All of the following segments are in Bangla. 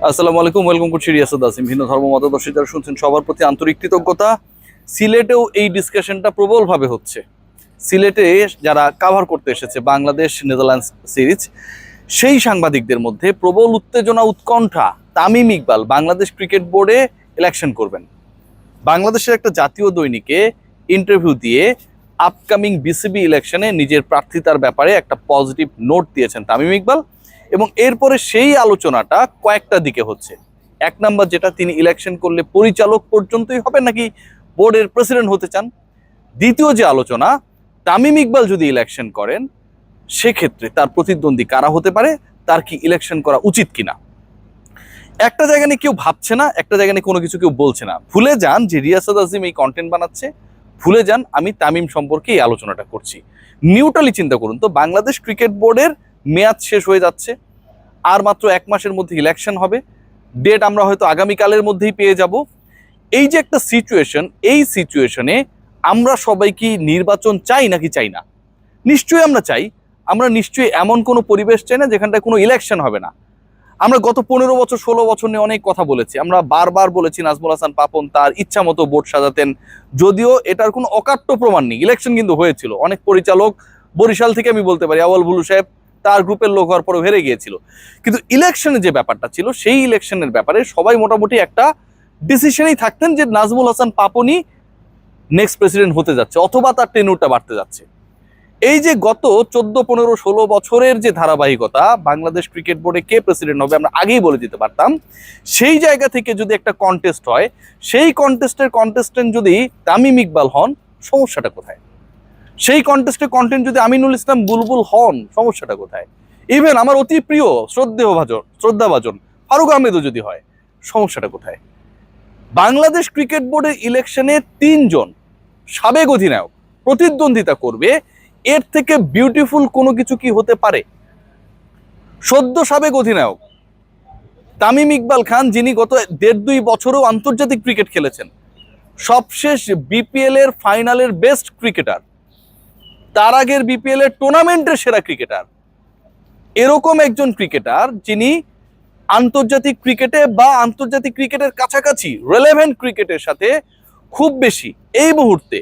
আসসালামু আলাইকুম, ওয়েলকাম করছি রিয়াসাত আসিম। ভিন্ন ধর্ম মতাদর্শী যারা শুনছেন সবার প্রতি আন্তরিক কৃতজ্ঞতা। সিলেটেও এই ডিসকাশনটা প্রবলভাবে হচ্ছে। সিলেটে যারা কাভার করতে এসেছে বাংলাদেশ নেদারল্যান্ডস সিরিজ, সেই সাংবাদিকদের মধ্যে প্রবল উত্তেজনা, উৎকণ্ঠা। তামিম ইকবাল বাংলাদেশ ক্রিকেট বোর্ডে ইলেকশন করবেন। বাংলাদেশের একটা জাতীয় দৈনিকে ইন্টারভিউ দিয়ে আপকামিং বিসিবি ইলেকশনে নিজের প্রার্থিতার ব্যাপারে একটা পজিটিভ নোট দিয়েছেন তামিম ইকবাল। এবং এরপরে সেই আলোচনাটা কয়েকটা দিকে হচ্ছে। এক নাম্বার যেটা, তিনি ইলেকশন করলে পরিচালক পর্যন্তই হবে নাকি বোর্ডের প্রেসিডেন্ট হতে চান। দ্বিতীয় যে আলোচনা, তামিম ইকবাল যদি ইলেকশন করেন সেক্ষেত্রে তার প্রতিদ্বন্দ্বী কারা হতে পারে, তার কি ইলেকশন করা উচিত কিনা। একটা জায়গা নিয়ে কেউ ভাবছে না, একটা জায়গা নিয়ে কোনো কিছু কেউ বলছে না। ভুলে যান যে রিয়াসাত আসিম এই কন্টেন্ট বানাচ্ছে, ভুলে যান আমি তামিম সম্পর্কে এই আলোচনাটা করছি। নিউট্রালি চিন্তা করুন তো, বাংলাদেশ ক্রিকেট বোর্ডের মেয়াদ শেষ হয়ে যাচ্ছে, আর মাত্র 1 মাসের মধ্যে ইলেকশন হবে। ডেট আমরা হয়তো আগামীকালের মধ্যেই পেয়ে যাব। এই যে একটা সিচুয়েশন, এই সিচুয়েশনে আমরা সবাই কি নির্বাচন চাই নাকি চাই না? নিশ্চয়ই আমরা চাই। আমরা নিশ্চয়ই এমন কোনো পরিবেশ চাই না যেখানটায় কোনো ইলেকশন হবে না। আমরা গত 15 বছর 16 বছর নিয়ে অনেক কথা বলেছি। আমরা বারবার বলেছি নাজমুল হাসান পাপন তার ইচ্ছা মতো বোর্ড সাজাতেন, যদিও এটার কোনো অকাট্য প্রমাণ নেই। ইলেকশন কিন্তু হয়েছিল। অনেক পরিচালক, বরিশাল থেকে আমি বলতে পারি আওয়াল ভুলু সাহেব, তার গ্রুপের লোক হওয়ার পরে হেরে গিয়েছিল। কিন্তু ইলেকশনের যে ব্যাপারটা ছিল, সেই ইলেকশনের ব্যাপারে সবাই মোটামুটি একটা ডিসিশনেই থাকতেন যে নাজমুল হাসান পাপনই নেক্সট প্রেসিডেন্ট হতে যাচ্ছে, অথবা তার টেনুরটা বাড়তে যাচ্ছে। এই যে গত 14, 15, 16 বছরের যে ধারাবাহিকতা, বাংলাদেশ ক্রিকেট বোর্ডে কে প্রেসিডেন্ট হবে আমরা আগেই বলে দিতে পারতাম। সেই জায়গা থেকে যদি একটা কন্টেস্ট হয়, সেই কন্টেস্টের কন্টেস্টেন্ট যদি তামিম ইকবাল হন, সমস্যাটা কোথায়? সেই কন্টেস্টের কন্টেন্ট যদি আমিনুল ইসলাম বুলবুল হন, সমস্যাটা কোথায়? ইভেন আমার অতি প্রিয় শ্রদ্ধাভাজন ফারুক আহমেদও যদি হয়, সমস্যাটা কোথায়? বাংলাদেশ ক্রিকেট বোর্ডের ইলেকশনে 3 জন সাবেক অধিনায়ক প্রতিদ্বন্দ্বিতা করবে, এর থেকে বিউটিফুল কোনো কিছু কি হতে পারে? সদ্য সাবেক অধিনায়ক তামিম ইকবাল খান, যিনি গত 1.5-2 বছরও আন্তর্জাতিক ক্রিকেট খেলেছেন, সবশেষ বিপিএল এর ফাইনালের বেস্ট ক্রিকেটার, তার আগের বিপিএল এর টুর্নামেন্টের সেরা ক্রিকেটার, এরকম একজন ক্রিকেটার যিনি আন্তর্জাতিক ক্রিকেটে বা আন্তর্জাতিক ক্রিকেটের কাছাকাছি রেলেভেন্ট ক্রিকেটের সাথে খুব বেশি এই মুহূর্তে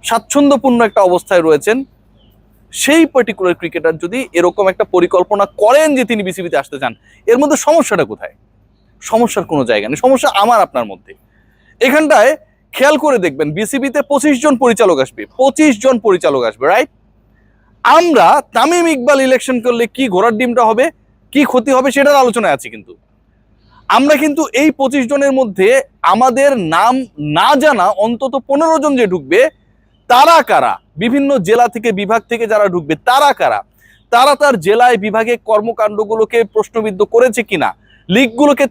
স্বাচ্ছন্দ্যপূর্ণ একটা অবস্থায় রয়েছেন, সেই পার্টিকুলার ক্রিকেটার যদি এরকম একটা পরিকল্পনা করেন যে তিনি বিসিবিতে আসতে চান, এর মধ্যে সমস্যাটা কোথায়? সমস্যার কোনো জায়গা নেই, সমস্যা আমার আপনার মধ্যে। এখানটায় খেয়াল করে দেখবেন, বিসিবিতে 25 জন পরিচালক আসবে, 25 জন পরিচালক আসবে, রাইট? আমরা তামিম ইকবাল ইলেকশন করলে কি ঘোড়ার ডিমটা হবে, কি ক্ষতি হবে সেটার আলোচনায় আছি। কিন্তু আমরা কিন্তু এই 25 জনের মধ্যে আমাদের নাম না জানা অন্তত 15 জন যে ঢুকবে, তারা কারা? বিভিন্ন জেলা থেকে, বিভাগ থেকে যারা ঢুকবে তারা কারা? তারা তার জেলায় বিভাগে কর্মকাণ্ডগুলোকে প্রশ্নবিদ্ধ করেছে কিনা, লিগগুলোকে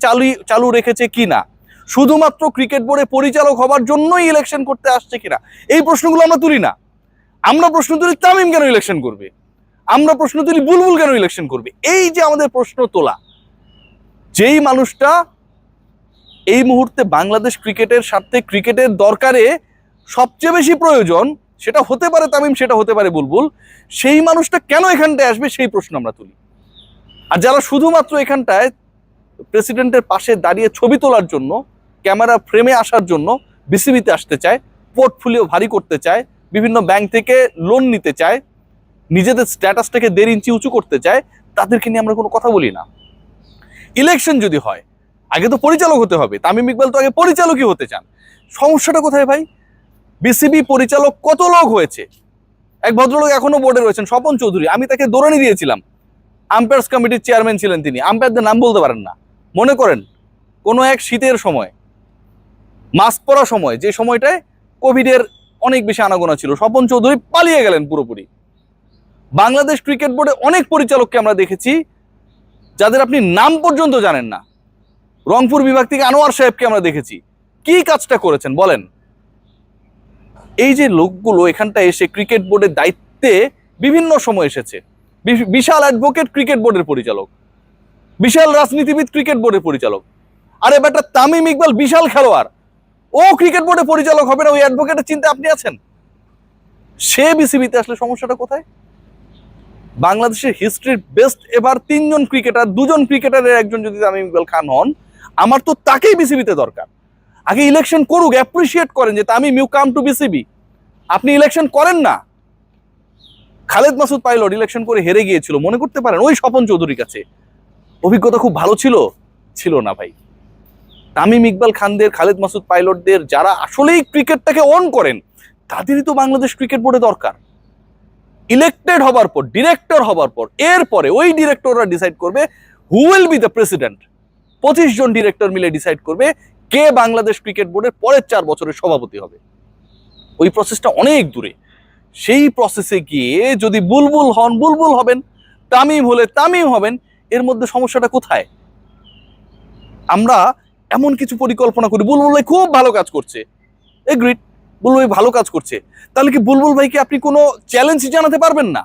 চালু রেখেছে কিনা, শুধুমাত্র ক্রিকেট বোর্ডে পরিচালক হবার জন্যই ইলেকশন করতে আসছে কিনা, এই প্রশ্নগুলো আমরা তুলি না। আমরা প্রশ্ন তুলি তামিম কেন ইলেকশন করবে, আমরা প্রশ্ন তুলি বুলবুল কেন ইলেকশন করবে। এই যে আমাদের প্রশ্ন তোলা, যেই মানুষটা এই মুহূর্তে বাংলাদেশ ক্রিকেটের স্বার্থে, ক্রিকেটের দরকারে সবচেয়ে বেশি প্রয়োজন, সেটা হতে পারে তামিম, সেটা হতে পারে বুলবুল, সেই মানুষটা কেন এখানটায় আসবে, সেই প্রশ্ন আমরা তুলি। আর যারা শুধুমাত্র এখানটায় প্রেসিডেন্টের পাশে দাঁড়িয়ে ছবি তোলার জন্য, ক্যামেরা ফ্রেমে আসার জন্য বিসিবিতে আসতে চায়, পোর্টফোলিও ভারী করতে চায়, বিভিন্ন ব্যাংক থেকে লোন নিতে চায়, নিজেদের স্ট্যাটাসটাকে 1.5 ইঞ্চি উঁচু করতে চায়, তাদেরকে নিয়ে আমরা কোনো কথা বলি না। ইলেকশন যদি হয়, আগে তো পরিচালক হতে হবে। তামিম ইকবাল তো আগে পরিচালকই হতে চান। সমস্যাটা কোথায় ভাই? বিসিবি পরিচালক কত লোক হয়েছে। এক ভদ্রলোক এখনো বোর্ডে রয়েছেন, স্বপন চৌধুরী, আমি তাকে দৌড়ানি দিয়েছিলাম। আম্পায়ার্স কমিটির চেয়ারম্যান ছিলেন তিনি, আম্পায়ারদের নাম বলতে পারেন না। মনে করেন কোনো এক শীতের সময়, মাস্ক পরা সময়, যে সময়টায় কোভিডের অনেক বেশি আনাগোনা ছিল, স্বপন চৌধুরী পালিয়ে গেলেন পুরোপুরি। বাংলাদেশ ক্রিকেট বোর্ডে অনেক পরিচালককে আমরা দেখেছি যাদের আপনি নাম পর্যন্ত জানেন না। রংপুর বিভাগ থেকে আনোয়ার সাহেবকে আমরা দেখেছি, কি কাজটা করেছেন বলেন? এই যে লোকগুলো এখানটা এসে ক্রিকেট বোর্ডের দায়িত্বে বিভিন্ন সময় এসেছে, বিশাল অ্যাডভোকেট ক্রিকেট বোর্ডের পরিচালক, বিশাল রাজনীতিবিদ ক্রিকেট বোর্ডের পরিচালক। আরে বেটা, তামিম ইকবাল বিশাল খেলোয়াড়, ও ক্রিকেট বোর্ডের পরিচালক হবে না, ওই অ্যাডভোকেটের চিন্তা আপনি আছেন? সে বিসিবিতে আসলে সমস্যাটা কোথায়? বাংলাদেশের হিস্ট্রির বেস্ট এবার 3 জন ক্রিকেটার, 2 জন ক্রিকেটারের একজন যদি তামিম ইকবাল খান হন, আমার তো তাকেই বিসিবিতে দরকার। আগে ইলেকশন করুক, অ্যাপ্রিসিয়েট করেন যে Tamim you come to BCB. আপনি ইলেকশন করেন না। খালেদ মাসুদ পাইলট ইলেকশন করে হেরে গিয়েছিল, মনে করতে পারেন ওই স্বপন চৌধুরীর কাছে। অভিজ্ঞতা খুব ভালো ছিল? ছিল না ভাই। তামিম ইকবাল খানদের, খালেদ মাসুদ পাইলটদের, যারা আসলেই ক্রিকেটটাকে অন করেন, তাদেরই তো বাংলাদেশ ক্রিকেট বোর্ডে দরকার। ইলেক্টেড হবার পর, ডিরেক্টর হবার পর, এরপরে ওই ডিরেক্টররা ডিসাইড করবে who will be the president. 25 জন ডিরেক্টর মিলে ডিসাইড করবে কে বাংলাদেশ ক্রিকেট বোর্ডের পরের 4 বছরের সভাপতি হবে। ওই প্রসেসটা অনেক দূরে। সেই প্রসেসে গিয়ে যদি বুলবুল হন, বুলবুল হবেন, তামিম হলে তামিম হবেন। এর মধ্যে সমস্যাটা কোথায়? আমরা এমন কিছু পরিকল্পনা করি, বুলবুল ভাই খুব ভালো কাজ করছে, এগ্রিড, বুলবুল ভাই ভালো কাজ করছে, তাহলে কি বুলবুল ভাইকে আপনি কোনো চ্যালেঞ্জ জানাতে পারবেন না?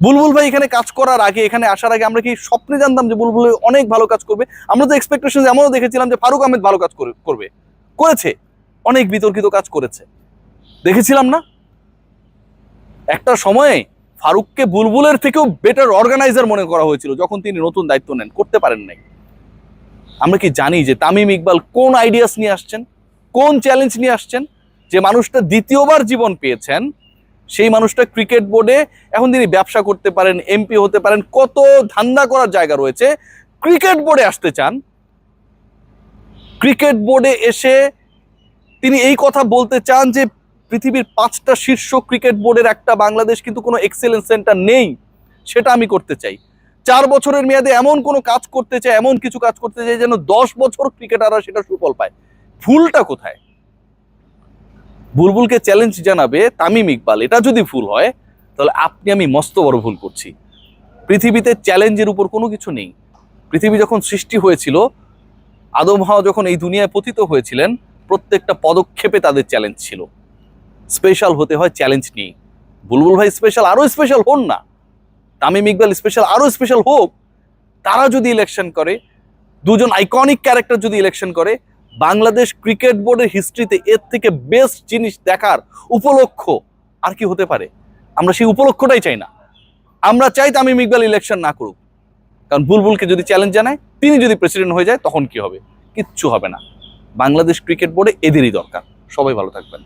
বুলবুল ভাই এখানে কাজ করার আগে, এখানে আসার আগে আমরা কি স্বপ্নে জানতাম যে বুলবুল ভাই অনেক ভালো কাজ করবে? আমরা তো এক্সপেকটেশন এমনও দেখেছিলাম যে ফারুক আহমেদ ভালো কাজ করবে, করেছে, অনেক বিতর্কিত কাজ করেছে, দেখেছিলাম না? একটা সময়ে ফারুককে বুলবুলের থেকেও বেটার অর্গানাইজার মনে করা হয়েছিল যখন তিনি নতুন দায়িত্ব নেন, করতে পারেন নাই। আমরা কি জানি যে তামিম ইকবাল কোন আইডিয়াস নিয়ে আসছেন, কোন চ্যালেঞ্জ নিয়ে আসছেন? যে মানুষটা দ্বিতীয়বার জীবন পেয়েছেন, সেই মানুষটা ক্রিকেট বোর্ডে এখন তিনি ব্যবসা করতে পারেন, এমপি হতে পারেন, কত ধান্দা করার জায়গা রয়েছে। ক্রিকেট বোর্ডে আসতে চান, ক্রিকেট বোর্ডে এসে তিনি এই কথা বলতে চান যে পৃথিবীর 5টা শীর্ষ ক্রিকেট বোর্ডের একটা বাংলাদেশ কিন্তু কোনো এক্সেলেন্স সেন্টার নেই, সেটা আমি করতে চাই। 4 বছরের মেয়াদে এমন কোনো কাজ করতে চাই, এমন কিছু কাজ করতে চাই যেন 10 বছর ক্রিকেটাররা সেটা সুফল পায়। ভুলটা কোথায়? বুলবুলকে চ্যালেঞ্জ জানাবে তামিম ইকবাল, এটা যদি ভুল হয় তাহলে আপনি আমি মস্ত বড় ভুল করছি। পৃথিবীতে চ্যালেঞ্জের উপর কোনো কিছু নেই। পৃথিবী যখন সৃষ্টি হয়েছিল, আদম হাওয়া যখন এই দুনিয়ায় পতিত হয়েছিলেন, প্রত্যেকটা পদক্ষেপে তাদের চ্যালেঞ্জ ছিল। স্পেশাল হতে হয় চ্যালেঞ্জ নিয়ে। বুলবুল ভাই স্পেশাল, আরো স্পেশাল হন না। তামিম ইকবাল স্পেশাল, আরো স্পেশাল হোক। তারা যদি ইলেকশন করে, 2 জন আইকনিক ক্যারেক্টার যদি ইলেকশন করে, বাংলাদেশ ক্রিকেট বোর্ডের হিস্ট্রিতে এর থেকে বেস্ট জিনিস দেখার উপলক্ষ আর কি হতে পারে? আমরা সেই উপলক্ষটাই চাই না। আমরা চাই তামিম ইকবাল ইলেকশন না করুক, কারণ বুলবুলকে যদি চ্যালেঞ্জ জানায়, তিনি যদি প্রেসিডেন্ট হয়ে যায়, তখন কি হবে? কিচ্ছু হবে না। বাংলাদেশ ক্রিকেট বোর্ডে এদেরই দরকার। সবাই ভালো থাকবেন।